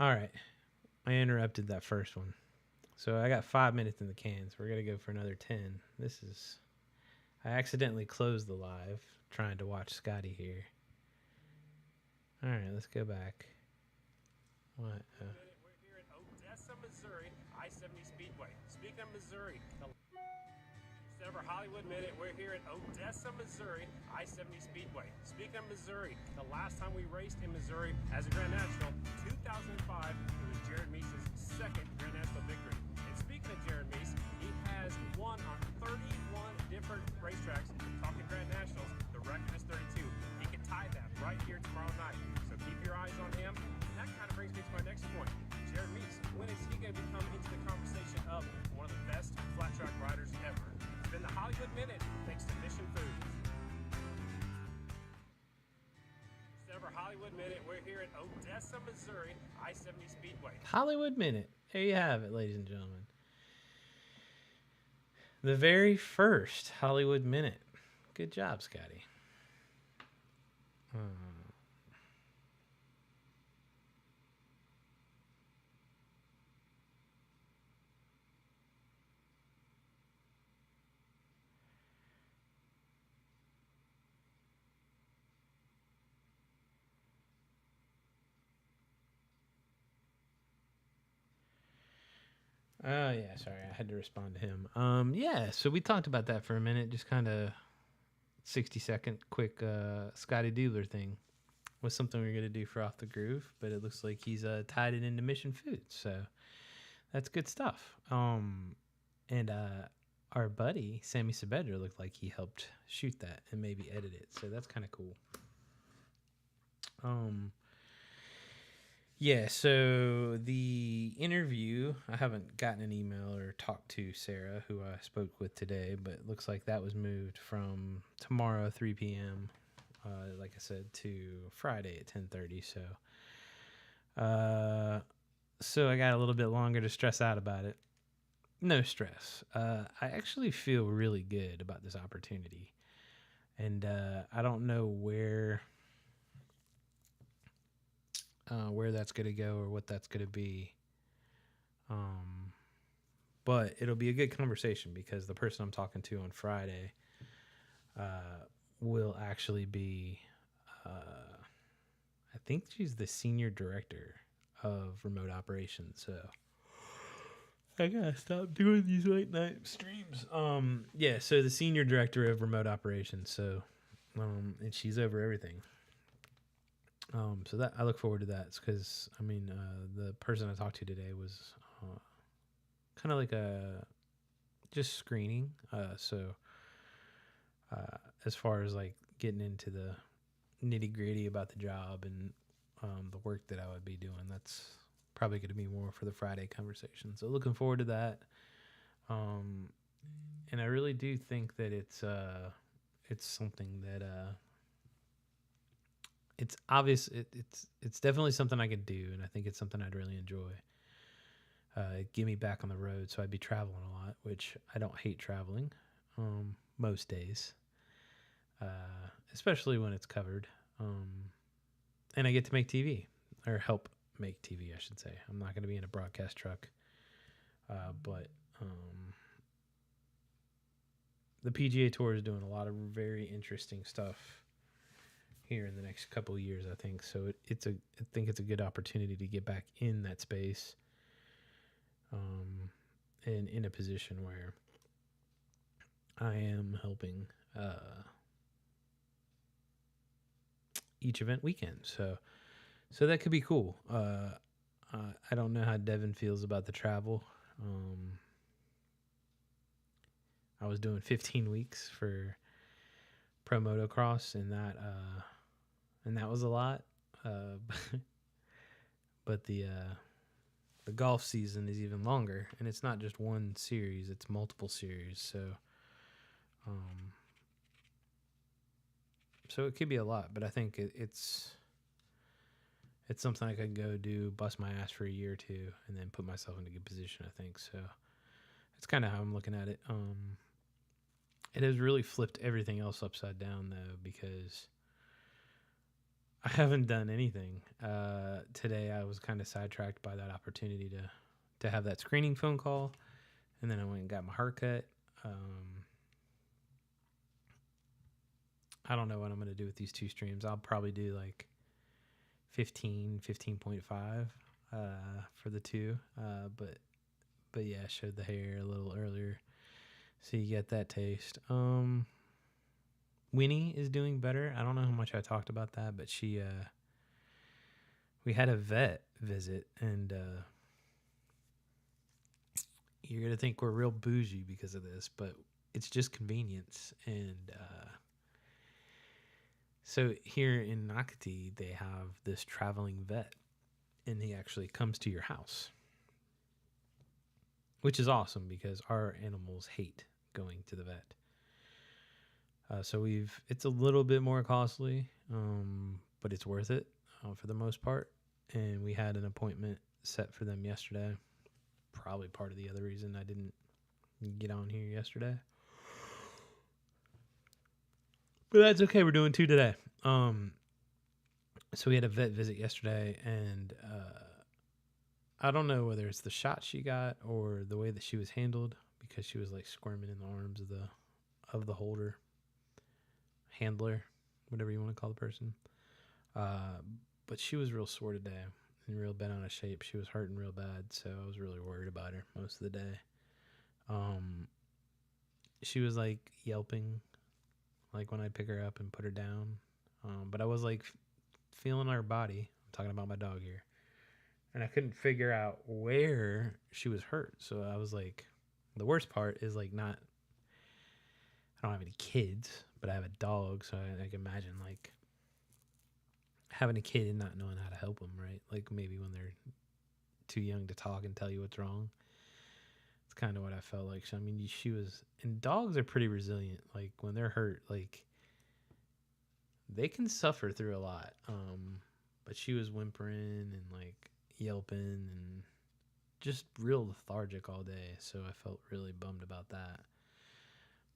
All right. I interrupted that first one. So I got 5 minutes in the can, so we're going to go for another 10. I accidentally closed the live trying to watch Scotty here. All right, let's go back. What? We're here at Odessa, Missouri, I-70 Speedway. Speaking of Missouri, Silver Hollywood Minute. We're here at Odessa, Missouri, I-70 Speedway. Speaking of Missouri, the last time we raced in Missouri as a Grand National, 2005, it was Jared Meese's second Grand National victory. And speaking of Jared Meese, he has won on 31 different racetracks. Talking Grand Nationals, the record is 32. He can tie that right here tomorrow night. So keep your eyes on him. And that kind of brings me to my next point. Jared Meese, when is he going to become into the conversation of one of the best flat track riders ever? It's been the Hollywood Minute, thanks to Mission Foods. Silver Hollywood Minute. We're here at Odessa, Missouri, I-70 Speedway. Hollywood Minute. There you have it, ladies and gentlemen. The very first Hollywood Minute. Good job, Scotty. Oh, yeah, sorry. I had to respond to him. Yeah, so we talked about that for a minute. Just kind of 60-second quick Scotty Doodler thing was something we were going to do for Off the Groove, but it looks like he's tied it into Mission Foods. So that's good stuff. And our buddy, Sammy Sabedra, looked like he helped shoot that and maybe edit it. So that's kind of cool. Yeah, so the interview, I haven't gotten an email or talked to Sarah, who I spoke with today, but it looks like that was moved from tomorrow, 3 p.m., like I said, to Friday at 10:30. So I got a little bit longer to stress out about it. No stress. I actually feel really good about this opportunity. And I don't know where that's going to go or what that's going to be. But it'll be a good conversation because the person I'm talking to on Friday will actually be, I think she's the senior director of remote operations. So I gotta stop doing these late night streams. Yeah, so the senior director of remote operations. So, and she's over everything. So that I look forward to that because the person I talked to today was kind of like a just screening. So as far as like getting into the nitty gritty about the job and the work that I would be doing, that's probably going to be more for the Friday conversation. So looking forward to that. And I really do think that it's something that it's obvious. It's definitely something I could do, and I think it's something I'd really enjoy. Get me back on the road, so I'd be traveling a lot, which I don't hate traveling most days, especially when it's covered. And I get to make TV, or help make TV, I should say. I'm not going to be in a broadcast truck, but the PGA Tour is doing a lot of very interesting stuff here in the next couple of years, I think. So I think it's a good opportunity to get back in that space, and in a position where I am helping each event weekend. So that could be cool. I don't know how Devin feels about the travel. I was doing 15 weeks for pro motocross, and that was a lot. But the golf season is even longer, and it's not just one series; it's multiple series. So it could be a lot. But I think it's something I could go do, bust my ass for a year or two, and then put myself in a good position, I think. So it's kind of how I'm looking at it. It has really flipped everything else upside down, though, because I haven't done anything. Today I was kind of sidetracked by that opportunity to have that screening phone call, and then I went and got my heart cut. I don't know what I'm going to do with these 2 streams. I'll probably do like 15.5 for the 2. But yeah, I showed the hair a little earlier, so you get that taste. Winnie is doing better. I don't know how much I talked about that, but we had a vet visit, and you're gonna think we're real bougie because of this, but it's just convenience. And so here in Nocatee, they have this traveling vet, and he actually comes to your house, which is awesome because our animals hate going to the vet. So it's a little bit more costly, but it's worth it for the most part. And we had an appointment set for them yesterday. Probably part of the other reason I didn't get on here yesterday. But that's okay. We're doing 2 today. So we had a vet visit yesterday, and I don't know whether it's the shot she got or the way that she was handled, because she was like squirming in the arms of the handler, whatever you want to call the person. But she was real sore today and real bent out of shape. She was hurting real bad, so I was really worried about her most of the day. She was like yelping, like when I pick her up and put her down. But I was like feeling her body. I'm talking about my dog here. And I couldn't figure out where she was hurt. So I was like, the worst part is like I don't have any kids, but I have a dog. So I can imagine like having a kid and not knowing how to help them, right? Like maybe when they're too young to talk and tell you what's wrong. It's kind of what I felt like. So, I mean, and dogs are pretty resilient. Like when they're hurt, like they can suffer through a lot. But she was whimpering and like yelping and just real lethargic all day. So I felt really bummed about that.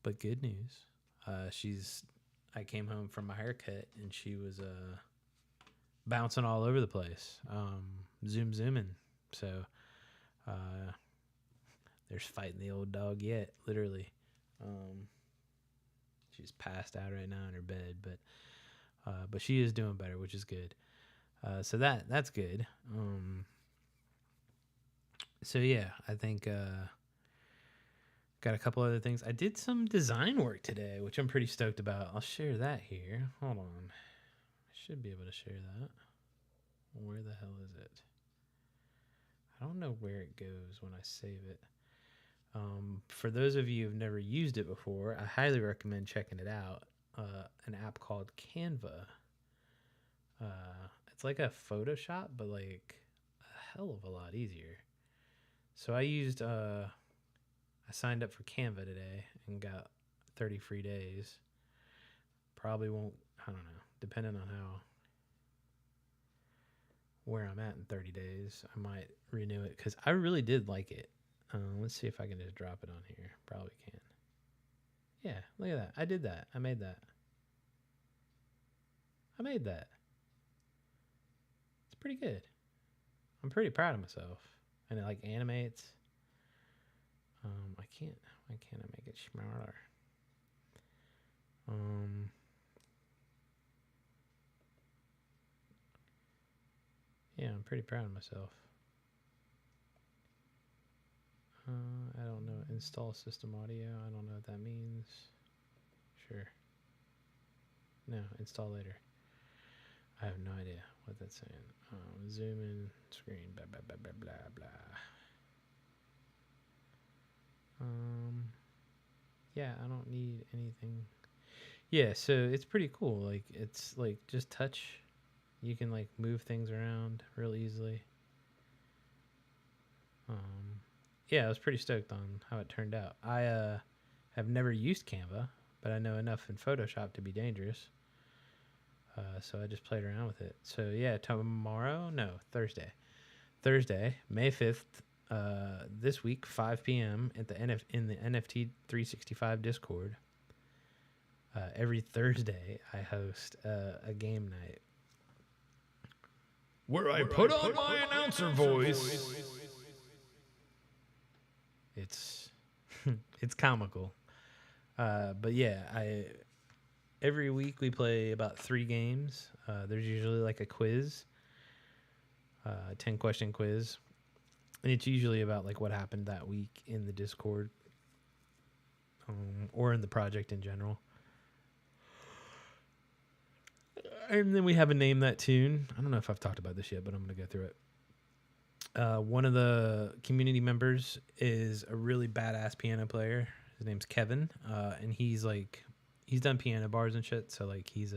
But good news. I came home from my haircut and she was bouncing all over the place. Zooming. So there's fighting the old dog yet, literally. She's passed out right now in her bed, but she is doing better, which is good. So that's good. So yeah, I think got a couple other things. I did some design work today, which I'm pretty stoked about. I'll share that here. Hold on. I should be able to share that. Where the hell is it? I don't know where it goes when I save it. For those of you who've never used it before, I highly recommend checking it out. An app called Canva. It's like a Photoshop, but like a hell of a lot easier. So I signed up for Canva today and got 30 free days. Probably won't, I don't know, depending on where I'm at in 30 days, I might renew it because I really did like it. Let's see if I can just drop it on here. Probably can. Yeah, look at that. I did that. I made that. It's pretty good. I'm pretty proud of myself. And it like animates. Why can't I make it smaller? Yeah, I'm pretty proud of myself. I don't know. Install system audio. I don't know what that means. Sure. No, install later. I have no idea what that's saying. Zoom in, screen, blah, blah, blah, blah, blah, blah. Yeah, I don't need anything. Yeah, so it's pretty cool. Like, it's like just touch. You can like move things around real easily. Yeah, I was pretty stoked on how it turned out. I have never used Canva, but I know enough in Photoshop to be dangerous. So I just played around with it. So yeah, Thursday, May 5th, this week, 5 p.m. at in the NFT 365 Discord. Every Thursday, I host a game night. where I put on my announcer voice. It's it's comical. But yeah, every week we play about 3 games. There's usually like a quiz, 10-question quiz. And it's usually about like what happened that week in the Discord, or in the project in general. And then we have a Name That Tune. I don't know if I've talked about this yet, but I'm going to go through it. One of the community members is a really badass piano player. His name's Kevin, and he's done piano bars and shit. So like he's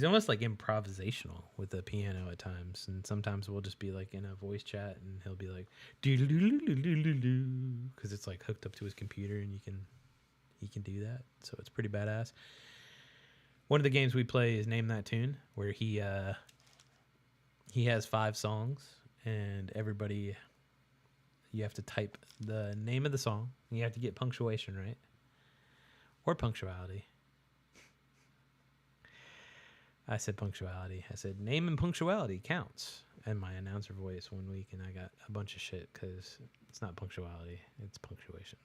almost like improvisational with the piano at times, and sometimes we'll just be like in a voice chat, and he'll be like because it's like hooked up to his computer, and he can do that. So it's pretty badass. One of the games we play is Name That Tune, where he has 5 songs, and everybody, you have to type the name of the song. You have to get punctuation right, or punctuality. I said punctuality. I said name and punctuality counts. And my announcer voice one week, and I got a bunch of shit because it's not punctuality, it's punctuation.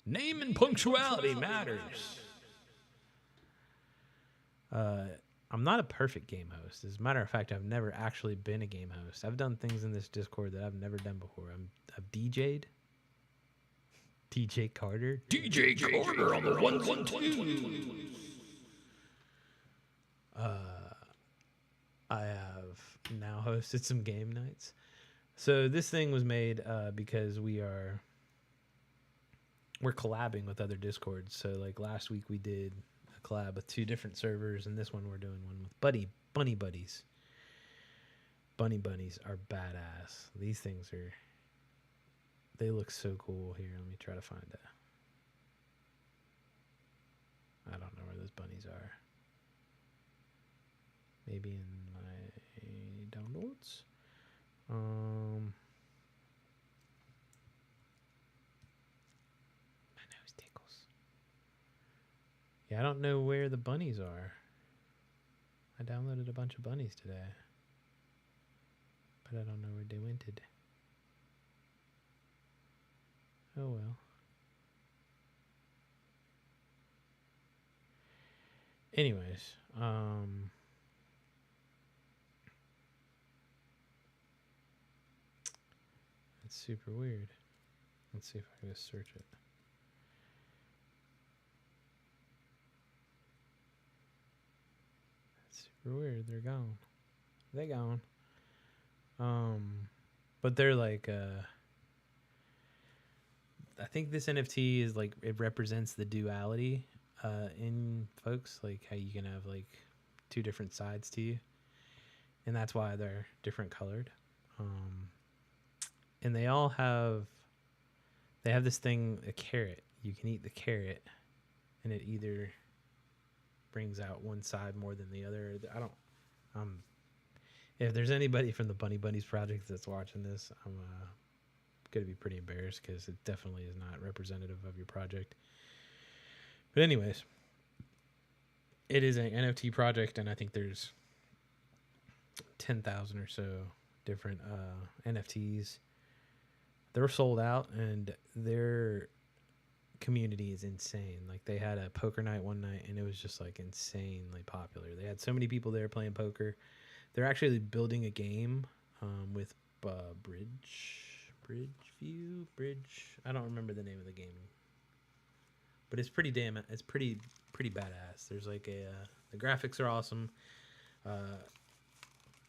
Name and punctuality matters. I'm not a perfect game host. As a matter of fact, I've never actually been a game host. I've done things in this Discord that I've never done before. I've DJ'd. DJ Carter. DJ Carter on the 112. I have now hosted some game nights. So this thing was made because we're collabing with other Discords. So like last week we did a collab with 2 different servers, and this one we're doing one with Bunny Buddies. Bunny Bunnies are badass. These things they look so cool. Here, let me try to find it. I don't know where those bunnies are. Maybe in my downloads. My nose tickles. Yeah, I don't know where the bunnies are. I downloaded a bunch of bunnies today, but I don't know where they went. Oh well. Anyways, it's super weird. Let's see if I can just search it. It's super weird. They're gone. They gone. But they're like, I think this NFT is like, it represents the duality in folks, like how you can have like 2 different sides to you, and that's why they're different colored. And they all have this thing, a carrot. You can eat the carrot, and it either brings out one side more than the other. If there's anybody from the Bunny Bunnies project that's watching this, I'm going to be pretty embarrassed because it definitely is not representative of your project. But anyways, it is an NFT project, and I think there's 10,000 or so different NFTs. They're sold out, and their community is insane. Like, they had a poker night one night, and it was just like insanely popular. They had so many people there playing poker. They're actually building a game with Bridgeview. I don't remember the name of the game, but it's pretty badass. There's like the graphics are awesome.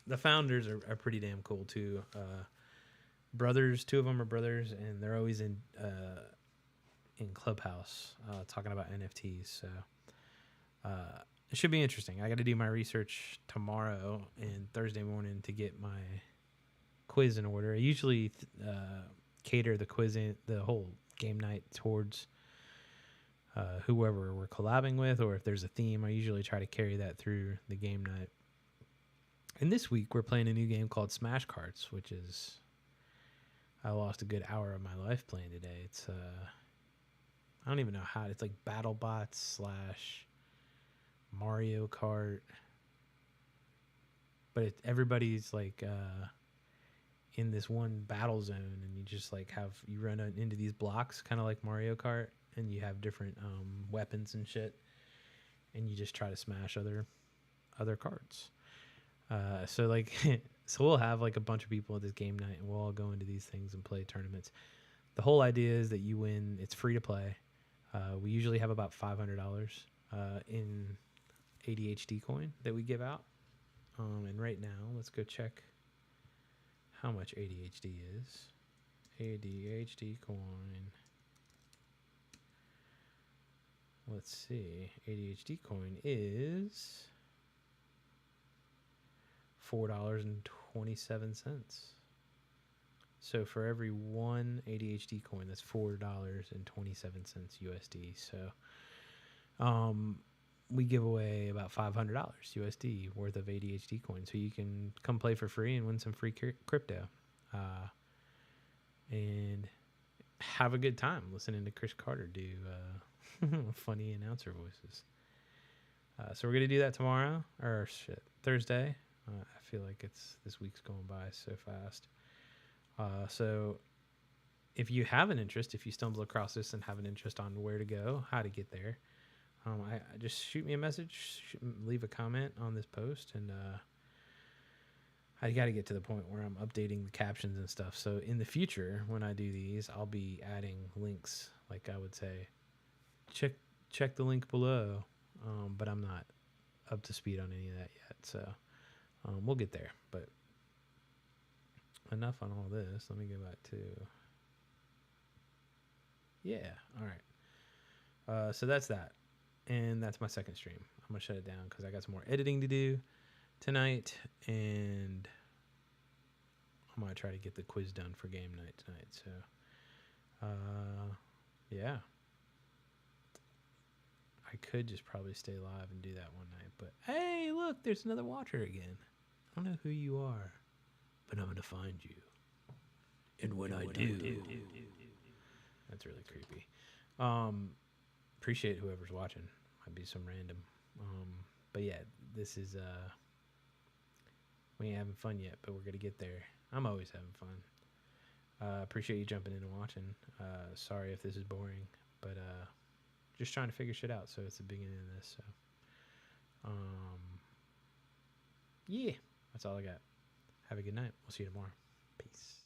The founders are pretty damn cool too. Brothers, 2 of them are brothers, and they're always in Clubhouse talking about NFTs. So it should be interesting. I got to do my research tomorrow and Thursday morning to get my quiz in order. I usually cater the whole game night towards whoever we're collabing with, or if there's a theme, I usually try to carry that through the game night. And this week we're playing a new game called Smash Carts, which is, I lost a good hour of my life playing today. It's I don't even know how. It's like BattleBots / Mario Kart. but everybody's like in this one battle zone, and you just like you run into these blocks, kind of like Mario Kart, and you have different weapons and shit, and you just try to smash other carts. So like, so we'll have like a bunch of people at this game night, and we'll all go into these things and play tournaments. The whole idea is that you win. It's free to play. We usually have about $500 in ADHD coin that we give out. And right now, let's go check how much ADHD is. ADHD coin. Let's see. ADHD coin is $4.27. So for every one ADHD coin, that's $4.27 USD. So we give away about $500 USD worth of ADHD coins. So you can come play for free and win some free crypto. And have a good time listening to Chris Carter do funny announcer voices. So we're going to do that tomorrow, or Thursday. I feel like this week's going by so fast. So if you have an interest, if you stumble across this and have an interest on where to go, how to get there, I just shoot me a message, leave a comment on this post, and I got to get to the point where I'm updating the captions and stuff. So in the future, when I do these, I'll be adding links. Like I would say, check the link below, but I'm not up to speed on any of that yet. So we'll get there. But enough on all this. Let me go back to all right. So that's that, and that's my second stream. I'm gonna shut it down because I got some more editing to do tonight, and I'm gonna try to get the quiz done for game night tonight. So yeah, I could just probably stay live and do that one night, but hey, look, there's another watcher again. I don't know who you are, but I'm gonna find you, and when I do, that's really creepy. Appreciate whoever's watching. Might be some random. But yeah, this is we ain't having fun yet, but we're gonna get there. I'm always having fun. Appreciate you jumping in and watching. Sorry if this is boring, but just trying to figure shit out. So it's the beginning of this. So yeah, that's all I got. Have a good night. We'll see you tomorrow. Peace.